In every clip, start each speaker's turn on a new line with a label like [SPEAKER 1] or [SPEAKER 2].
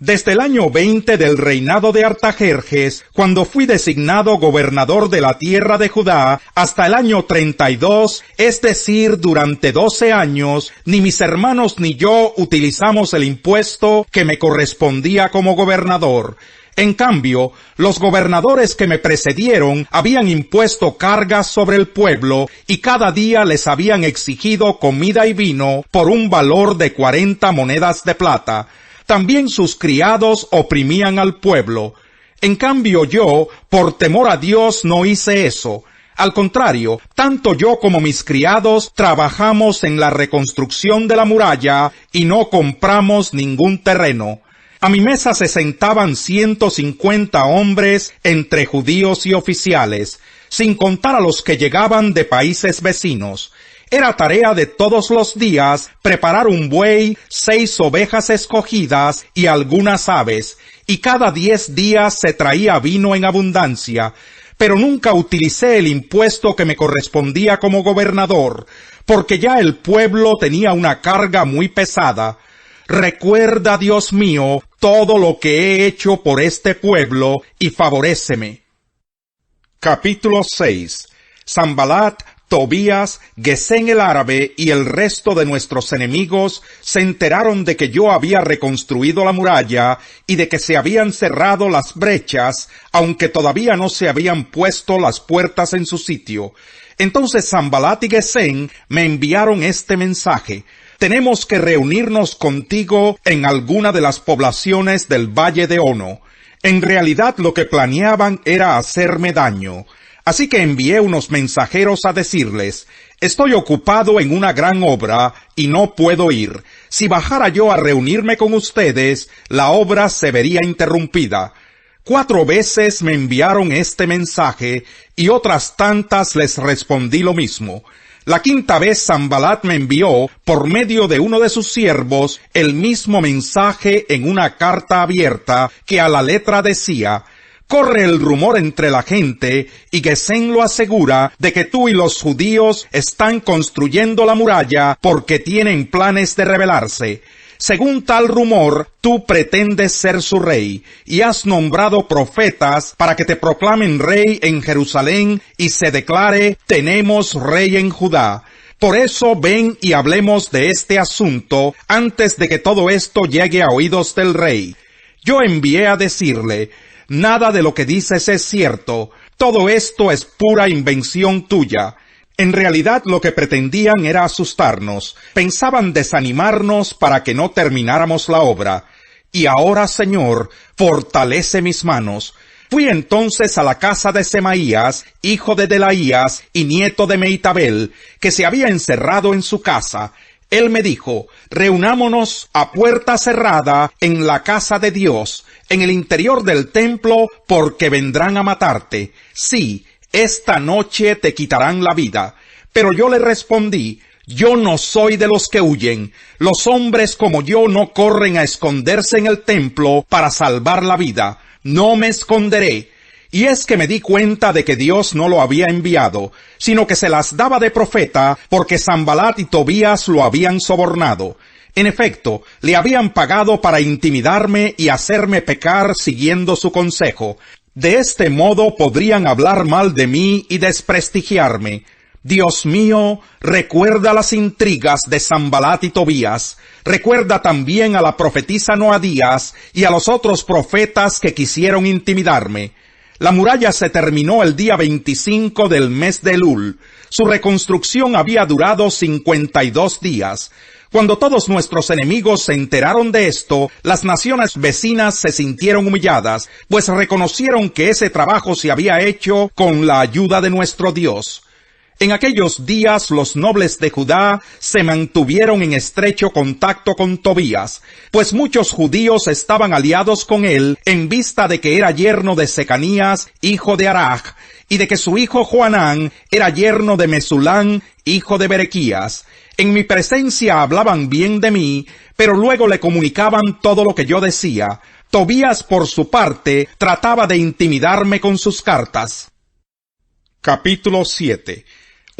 [SPEAKER 1] Desde el año 20 del reinado de Artajerjes, cuando fui designado gobernador de la tierra de Judá, hasta el año 32, es decir, durante 12 años, ni mis hermanos ni yo utilizamos el impuesto que me correspondía como gobernador. En cambio, los gobernadores que me precedieron habían impuesto cargas sobre el pueblo y cada día les habían exigido comida y vino por un valor de 40 monedas de plata. También sus criados oprimían al pueblo. En cambio yo, por temor a Dios, no hice eso. Al contrario, tanto yo como mis criados trabajamos en la reconstrucción de la muralla y no compramos ningún terreno. A mi mesa se sentaban 150 hombres entre judíos y oficiales, sin contar a los que llegaban de países vecinos. Era tarea de todos los días preparar un buey, 6 ovejas escogidas y algunas aves, y cada 10 días se traía vino en abundancia. Pero nunca utilicé el impuesto que me correspondía como gobernador, porque ya el pueblo tenía una carga muy pesada. Recuerda, Dios mío, todo lo que he hecho por este pueblo y favoréceme. Capítulo 6. Sanbalat, Tobías, Gesén el árabe y el resto de nuestros enemigos se enteraron de que yo había reconstruido la muralla y de que se habían cerrado las brechas, aunque todavía no se habían puesto las puertas en su sitio. Entonces Sanbalat y Gesén me enviaron este mensaje: tenemos que reunirnos contigo en alguna de las poblaciones del valle de Ono. En realidad lo que planeaban era hacerme daño. Así que envié unos mensajeros a decirles: estoy ocupado en una gran obra y no puedo ir. Si bajara yo a reunirme con ustedes, la obra se vería interrumpida. 4 veces me enviaron este mensaje y otras tantas les respondí lo mismo. La 5ª vez Sanbalat me envió, por medio de uno de sus siervos, el mismo mensaje en una carta abierta que a la letra decía: corre el rumor entre la gente, y Gesén lo asegura, de que tú y los judíos están construyendo la muralla porque tienen planes de rebelarse. Según tal rumor, tú pretendes ser su rey, y has nombrado profetas para que te proclamen rey en Jerusalén y se declare: tenemos rey en Judá. Por eso ven y hablemos de este asunto antes de que todo esto llegue a oídos del rey. Yo envié a decirle: nada de lo que dices es cierto, todo esto es pura invención tuya. En realidad lo que pretendían era asustarnos, pensaban desanimarnos para que no termináramos la obra. Y ahora, Señor, fortalece mis manos. Fui entonces a la casa de Semaías, hijo de Delaías y nieto de Meitabel, que se había encerrado en su casa. Él me dijo: reunámonos a puerta cerrada en la casa de Dios, en el interior del templo, porque vendrán a matarte. Sí, esta noche te quitarán la vida. Pero yo le respondí: yo no soy de los que huyen. Los hombres como yo no corren a esconderse en el templo para salvar la vida. No me esconderé. Y es que me di cuenta de que Dios no lo había enviado, sino que se las daba de profeta, porque Sanbalat y Tobías lo habían sobornado. En efecto, le habían pagado para intimidarme y hacerme pecar siguiendo su consejo. De este modo podrían hablar mal de mí y desprestigiarme. Dios mío, recuerda las intrigas de Sanbalat y Tobías. Recuerda también a la profetisa Noadías y a los otros profetas que quisieron intimidarme. La muralla se terminó el día 25 del mes de Elul. Su reconstrucción había durado 52 días. Cuando todos nuestros enemigos se enteraron de esto, las naciones vecinas se sintieron humilladas, pues reconocieron que ese trabajo se había hecho con la ayuda de nuestro Dios. En aquellos días los nobles de Judá se mantuvieron en estrecho contacto con Tobías, pues muchos judíos estaban aliados con él en vista de que era yerno de Secanías, hijo de Araj, y de que su hijo Joanán era yerno de Mesulán, hijo de Berequías. En mi presencia hablaban bien de mí, pero luego le comunicaban todo lo que yo decía. Tobías, por su parte, trataba de intimidarme con sus cartas. Capítulo 7.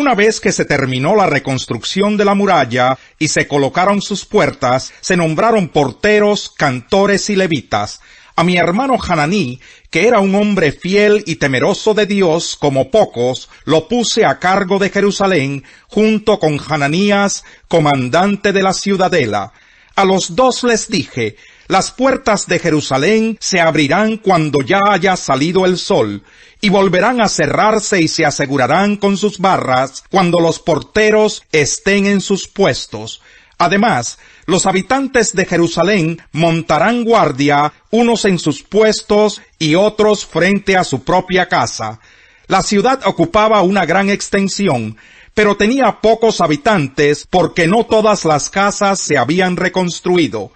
[SPEAKER 1] Una vez que se terminó la reconstrucción de la muralla y se colocaron sus puertas, se nombraron porteros, cantores y levitas. A mi hermano Hananí, que era un hombre fiel y temeroso de Dios como pocos, lo puse a cargo de Jerusalén, junto con Hananías, comandante de la ciudadela. A los dos les dije: las puertas de Jerusalén se abrirán cuando ya haya salido el sol, y volverán a cerrarse y se asegurarán con sus barras cuando los porteros estén en sus puestos. Además, los habitantes de Jerusalén montarán guardia, unos en sus puestos y otros frente a su propia casa. La ciudad ocupaba una gran extensión, pero tenía pocos habitantes porque no todas las casas se habían reconstruido.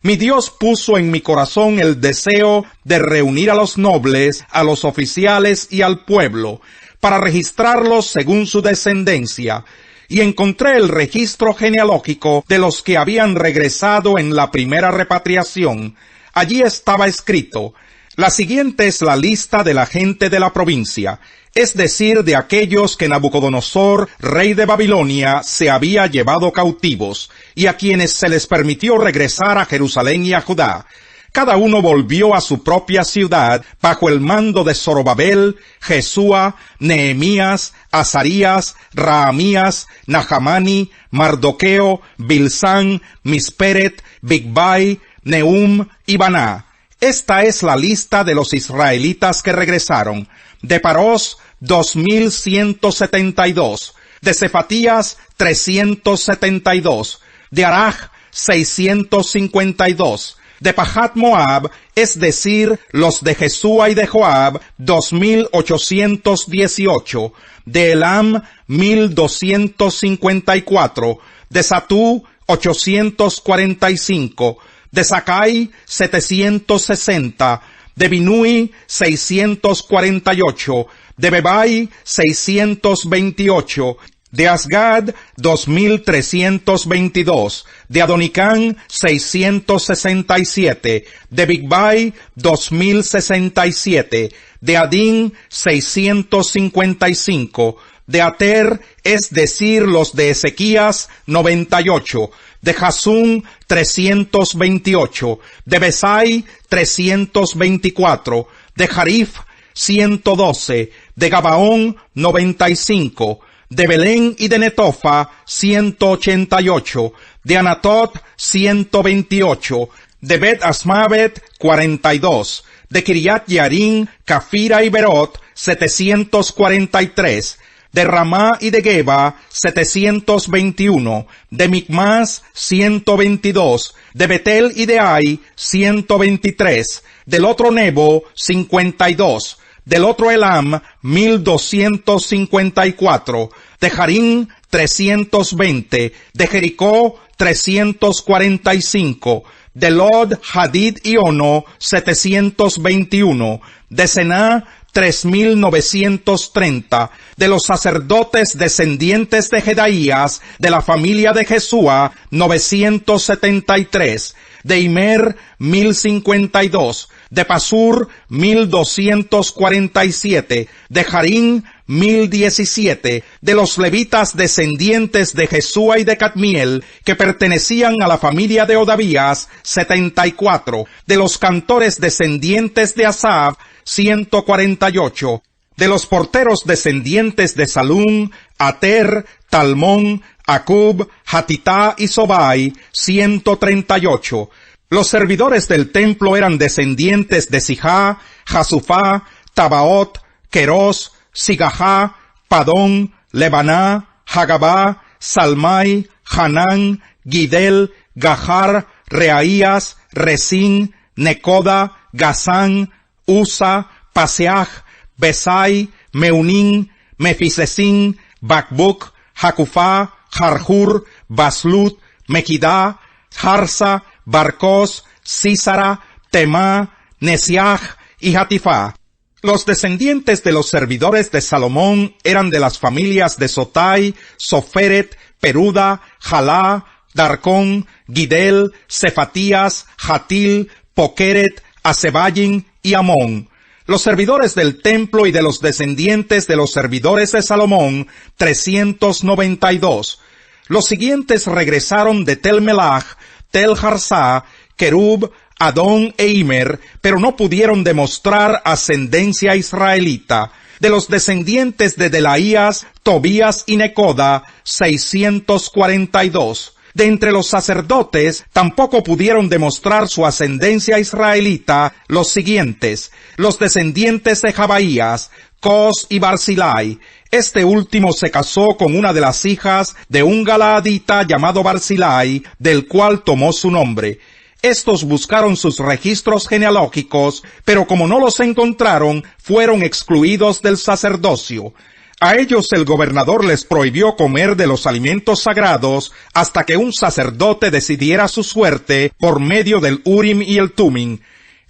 [SPEAKER 1] Mi Dios puso en mi corazón el deseo de reunir a los nobles, a los oficiales y al pueblo, para registrarlos según su descendencia, y encontré el registro genealógico de los que habían regresado en la primera repatriación. Allí estaba escrito: la siguiente es la lista de la gente de la provincia, es decir, de aquellos que Nabucodonosor, rey de Babilonia, se había llevado cautivos, y a quienes se les permitió regresar a Jerusalén y a Judá. Cada uno volvió a su propia ciudad bajo el mando de Zorobabel, Jesúa, Nehemías, Azarías, Raamías, Nahamani, Mardoqueo, Bilsán, Misperet, Bigvai, Nehum y Baná. Esta es la lista de los israelitas que regresaron: de Parós, 2172, de Cefatías, 372, de Araj, 652, de Pahat Moab, es decir, los de Jesúa y de Joab, 2818, de Elam, 1254, de Satú, 845, de Sakai, 760, de Binui, 648, de Bebai, 628, de Asgad, 2322, de Adonicán, 667, de Bigvai, 2067, de Adín, 655, de Ater, es decir, los de Ezequías, 98, de Jasún, 328, de Besai, 324, de Jarif, 112, de Gabaón, 95, de Belén y de Netofa, 188, de Anatot, 128, de Bet Asmavet, 42, de Kiriat Yarim, Cafira y Berot, 743, de Ramá y de Geba, 721, de Micmas, 122, de Betel y de Ai, 123, del otro Nebo, 52, del otro Elam, 1254, de Jarín, 320, de Jericó, 345, de Lod, Hadid y Ono, 721, de Sená, 3930, de los sacerdotes descendientes de Jedaías, de la familia de Jesúa, 973, de Imer, 1052, de Pasur, 1247, de Jarín, 1017, de los levitas descendientes de Jesúa y de Cadmiel, que pertenecían a la familia de Odavías, 74, de los cantores descendientes de Asaf, 148, de los porteros descendientes de Salum, Ater, Talmón, Acub, Hatitá y Sobai, 138. Los servidores del templo eran descendientes de Sijá, Jasufá, Tabaot, Querós, Sigajá, Padón, Lebaná, Hagabá, Salmai, Hanán, Gidel, Gahar, Reaías, Resín, Necoda, Gazán, Usa, Paseaj, Besai, Meunín, Mefisesín, Bacbuc, Jacufá, Jarjur, Baslut, Mequidá, Jarsa, Barcós, Sísara, Temá, Nesiaj y Hatifá. Los descendientes de los servidores de Salomón eran de las familias de Sotai, Soferet, Peruda, Jalá, Darcón, Gidel, Cefatías, Hatil, Pokeret, Asebayin y Amón. Los servidores del templo y de los descendientes de los servidores de Salomón, 392. Los siguientes regresaron de Tel Melach, Tel Harsá, Kerub, Adón e Imer, pero no pudieron demostrar ascendencia israelita. De los descendientes de Delaías, Tobías y Necoda, 642. De entre los sacerdotes, tampoco pudieron demostrar su ascendencia israelita los siguientes: los descendientes de Jabaías, Cos y Barzilai. Este último se casó con una de las hijas de un galaadita llamado Barzilai, del cual tomó su nombre. Estos buscaron sus registros genealógicos, pero como no los encontraron, fueron excluidos del sacerdocio. A ellos el gobernador les prohibió comer de los alimentos sagrados hasta que un sacerdote decidiera su suerte por medio del Urim y el Tumim.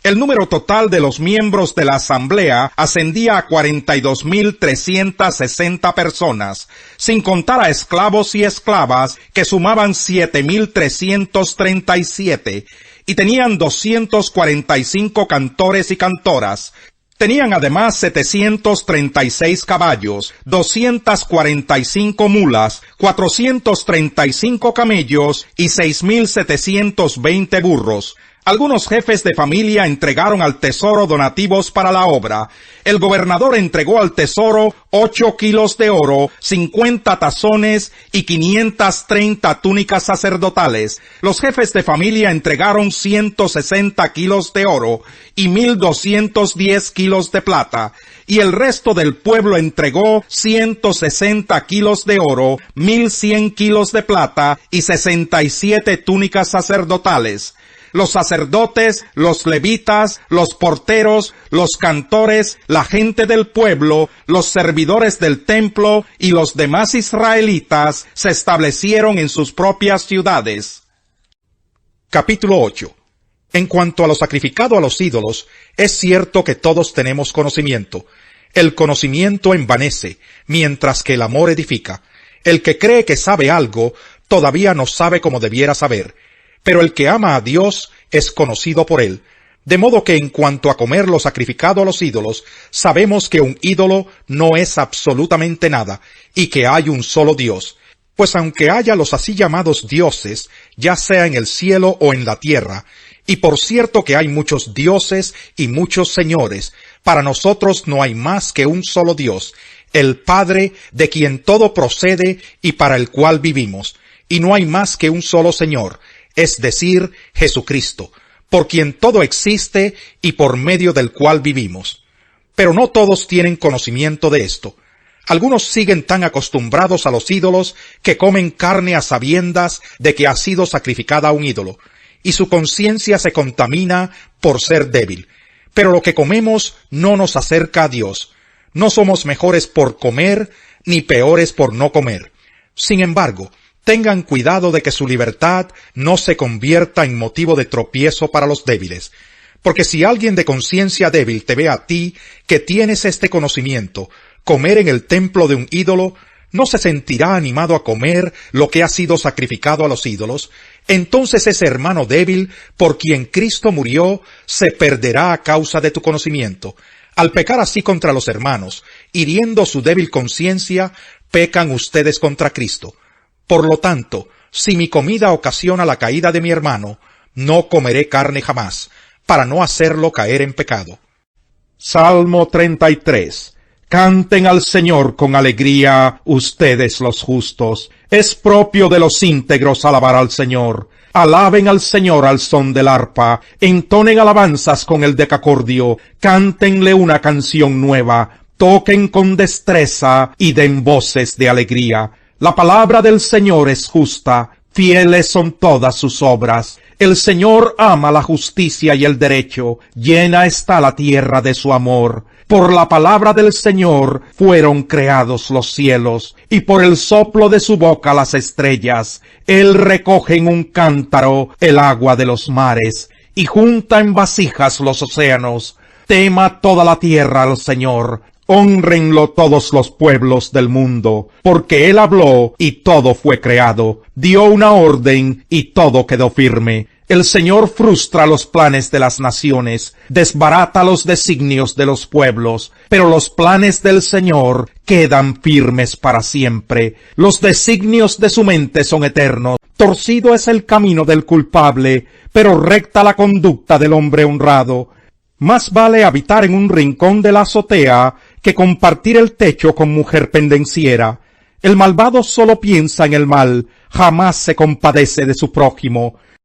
[SPEAKER 1] El número total de los miembros de la asamblea ascendía a 42.360 personas, sin contar a esclavos y esclavas, que sumaban 7.337, y tenían 245 cantores y cantoras. Tenían además 736 caballos, 245 mulas, 435 camellos y 6.720 burros. Algunos jefes de familia entregaron al tesoro donativos para la obra. El gobernador entregó al tesoro 8 kilos de oro, 50 tazones y 530 túnicas sacerdotales. Los jefes de familia entregaron 160 kilos de oro y 1.210 kilos de plata. Y el resto del pueblo entregó 160 kilos de oro, 1.100 kilos de plata y 67 túnicas sacerdotales. Los sacerdotes, los levitas, los porteros, los cantores, la gente del pueblo, los servidores del templo y los demás israelitas se establecieron en sus propias ciudades. Capítulo 8. En cuanto a lo sacrificado a los ídolos, es cierto que todos tenemos conocimiento. El conocimiento envanece, mientras que el amor edifica. El que cree que sabe algo, todavía no sabe como debiera saber. Pero el que ama a Dios es conocido por él. De modo que en cuanto a comer lo sacrificado a los ídolos, sabemos que un ídolo no es absolutamente nada, y que hay un solo Dios. Pues aunque haya los así llamados dioses, ya sea en el cielo o en la tierra, y por cierto que hay muchos dioses y muchos señores, para nosotros no hay más que un solo Dios, el Padre, de quien todo procede y para el cual vivimos, y no hay más que un solo Señor, es decir, Jesucristo, por quien todo existe y por medio del cual vivimos. Pero no todos tienen conocimiento de esto. Algunos siguen tan acostumbrados a los ídolos que comen carne a sabiendas de que ha sido sacrificada a un ídolo, y su conciencia se contamina por ser débil. Pero lo que comemos no nos acerca a Dios. No somos mejores por comer, ni peores por no comer. Sin embargo, tengan cuidado de que su libertad no se convierta en motivo de tropiezo para los débiles. Porque si alguien de conciencia débil te ve a ti, que tienes este conocimiento, comer en el templo de un ídolo, ¿no se sentirá animado a comer lo que ha sido sacrificado a los ídolos? Entonces ese hermano débil, por quien Cristo murió, se perderá a causa de tu conocimiento. Al pecar así contra los hermanos, hiriendo su débil conciencia, pecan ustedes contra Cristo. Por lo tanto, si mi comida ocasiona la caída de mi hermano, no comeré carne jamás, para no hacerlo caer en pecado. Salmo 33. Canten al Señor con alegría, ustedes los justos. Es propio de los íntegros alabar al Señor. Alaben al Señor al son del arpa, entonen alabanzas con el decacordio, cántenle una canción nueva, toquen con destreza y den voces de alegría. La palabra del Señor es justa, fieles son todas sus obras. El Señor ama la justicia y el derecho, llena está la tierra de su amor. Por la palabra del Señor fueron creados los cielos, y por el soplo de su boca las estrellas. Él recoge en un cántaro el agua de los mares, y junta en vasijas los océanos. Tema toda la tierra al Señor. Hónrenlo todos los pueblos del mundo, porque Él habló y todo fue creado, dio una orden y todo quedó firme. El Señor frustra los planes de las naciones, desbarata los designios de los pueblos, pero los planes del Señor quedan firmes para siempre. Los designios de su mente son eternos. Torcido es el camino del culpable, pero recta la conducta del hombre honrado. Más vale habitar en un rincón de la azotea que compartir el techo con mujer pendenciera. El malvado solo piensa en el mal, jamás se compadece de su prójimo.